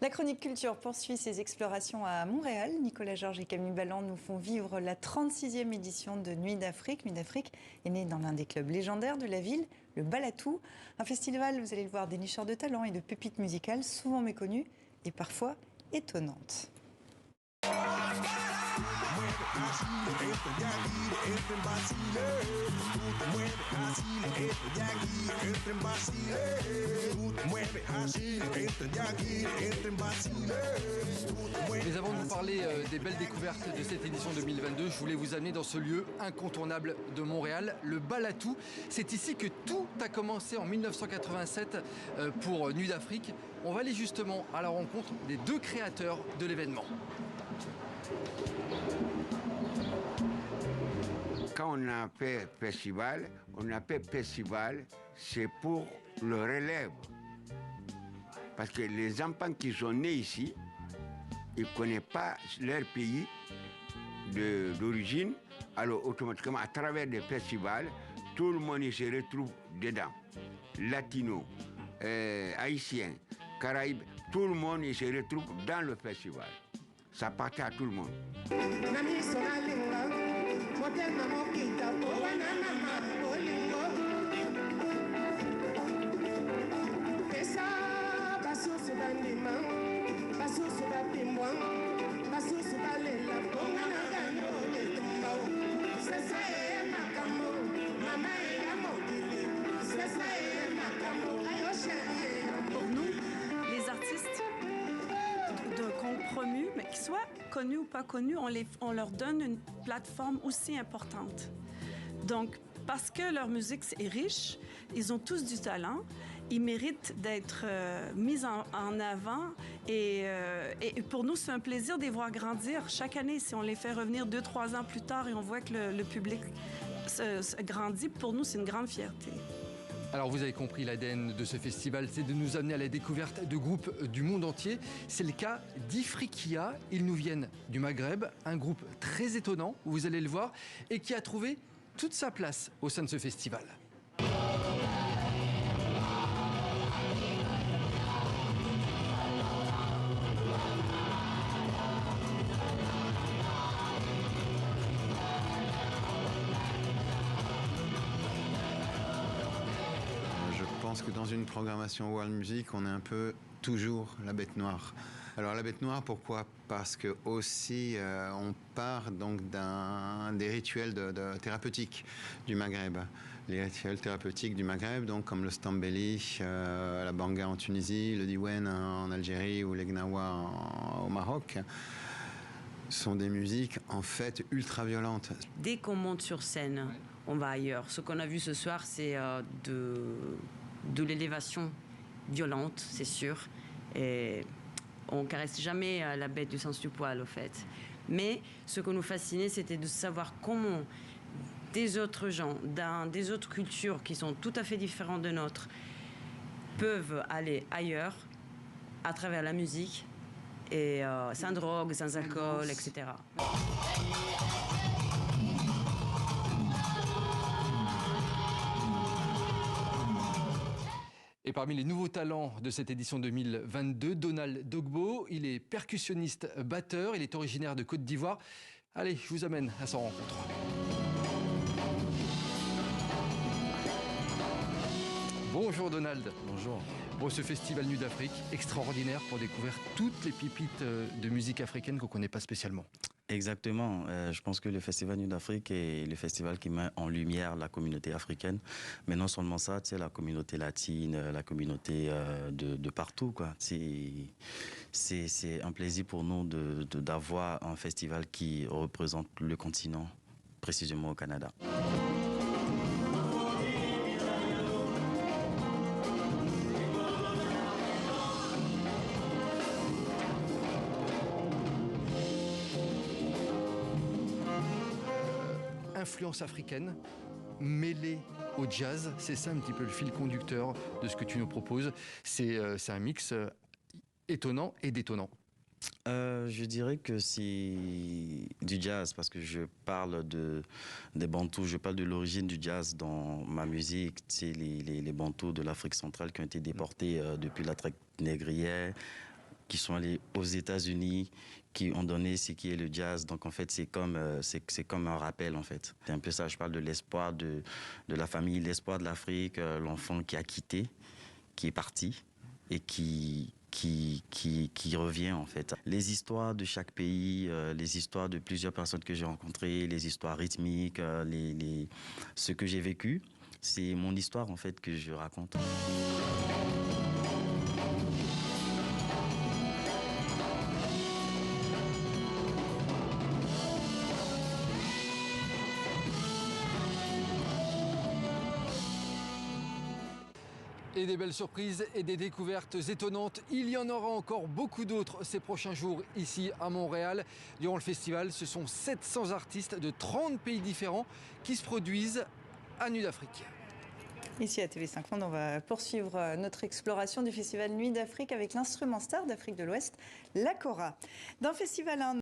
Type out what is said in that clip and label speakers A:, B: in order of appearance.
A: La chronique culture poursuit ses explorations à Montréal. Nicolas Georges et Camille Balland nous font vivre la 36e édition de Nuit d'Afrique. Nuit d'Afrique est née dans l'un des clubs légendaires de la ville, le Balatou. Un festival, vous allez le voir, dénicheur de talents et de pépites musicales souvent méconnues et parfois étonnantes.
B: Mais avant de vous parler des belles découvertes de cette édition 2022, je voulais vous amener dans ce lieu incontournable de Montréal, le Balatou. C'est ici que tout a commencé en 1987 pour Nuit d'Afrique. On va aller justement à la rencontre des deux créateurs de l'événement.
C: Quand on appelle festival, c'est pour le relève. Parce que les enfants qui sont nés ici, ils ne connaissent pas leur pays d'origine. Alors automatiquement, à travers des festivals, tout le monde se retrouve dedans. Latinos, Haïtiens, Caraïbes, tout le monde se retrouve dans le festival. Ça appartient à tout le monde.
D: Pour nous, les artistes qu'on promue, mais qu'ils soient connus ou pas connus, on leur donne une plateforme aussi importante. Donc, parce que leur musique est riche, ils ont tous du talent, ils méritent d'être mis en avant et pour nous, c'est un plaisir de les voir grandir. Chaque année, si on les fait revenir 2-3 ans plus tard et on voit que le public grandit, pour nous, c'est une grande fierté.
B: Alors vous avez compris, l'ADN de ce festival, c'est de nous amener à la découverte de groupes du monde entier. C'est le cas d'Ifriqiya. Ils nous viennent du Maghreb, un groupe très étonnant, vous allez le voir, et qui a trouvé toute sa place au sein de ce festival.
E: Je pense que dans une programmation world music, on est un peu toujours la bête noire. Alors la bête noire, pourquoi? Parce que aussi on part donc des rituels thérapeutiques du Maghreb. Les rituels thérapeutiques du Maghreb, donc comme le Stambeli, la Banga en Tunisie, le Diwen en Algérie ou l'Egnawa au Maroc, sont des musiques en fait ultra violentes.
F: Dès qu'on monte sur scène, on va ailleurs. Ce qu'on a vu ce soir, c'est de l'élévation violente, c'est sûr. Et on caresse jamais la bête du sens du poil, au fait. Mais ce qui nous fascinait, c'était de savoir comment des autres gens, dans des autres cultures qui sont tout à fait différentes de nôtres, peuvent aller ailleurs à travers la musique, et sans drogue, sans alcool, etc.
B: Et parmi les nouveaux talents de cette édition 2022, Donald Dogbo, il est percussionniste batteur, il est originaire de Côte d'Ivoire. Allez, je vous amène à sa rencontre. Bonjour Donald.
G: Bonjour.
B: Bon, ce festival Nuit d'Afrique, extraordinaire pour découvrir toutes les pépites de musique africaine qu'on ne connaît pas spécialement.
G: Exactement. Je pense que le Festival Nuit d'Afrique est le festival qui met en lumière la communauté africaine. Mais non seulement ça, c'est la communauté latine, la communauté de partout, quoi. C'est un plaisir pour nous d'avoir un festival qui représente le continent, précisément au Canada.
B: Influence africaine mêlée au jazz, c'est ça un petit peu le fil conducteur de ce que tu nous proposes. C'est un mix étonnant et détonnant.
G: Je dirais que c'est du jazz, parce que je parle des Bantous, je parle de l'origine du jazz dans ma musique. C'est les Bantous de l'Afrique centrale qui ont été déportés depuis la traite négrière, qui sont allés aux États-Unis, qui ont donné ce qui est le jazz. Donc en fait, c'est comme un rappel en fait. C'est un peu ça, je parle de l'espoir de la famille, l'espoir de l'Afrique, l'enfant qui a quitté, qui est parti et qui revient en fait. Les histoires de chaque pays, les histoires de plusieurs personnes que j'ai rencontrées, les histoires rythmiques, ce que j'ai vécu, c'est mon histoire en fait que je raconte.
B: Et des belles surprises et des découvertes étonnantes. Il y en aura encore beaucoup d'autres ces prochains jours ici à Montréal. Durant le festival, ce sont 700 artistes de 30 pays différents qui se produisent à Nuit d'Afrique.
A: Ici à TV5 Monde, on va poursuivre notre exploration du festival Nuit d'Afrique avec l'instrument star d'Afrique de l'Ouest, la Kora. D'un festival à un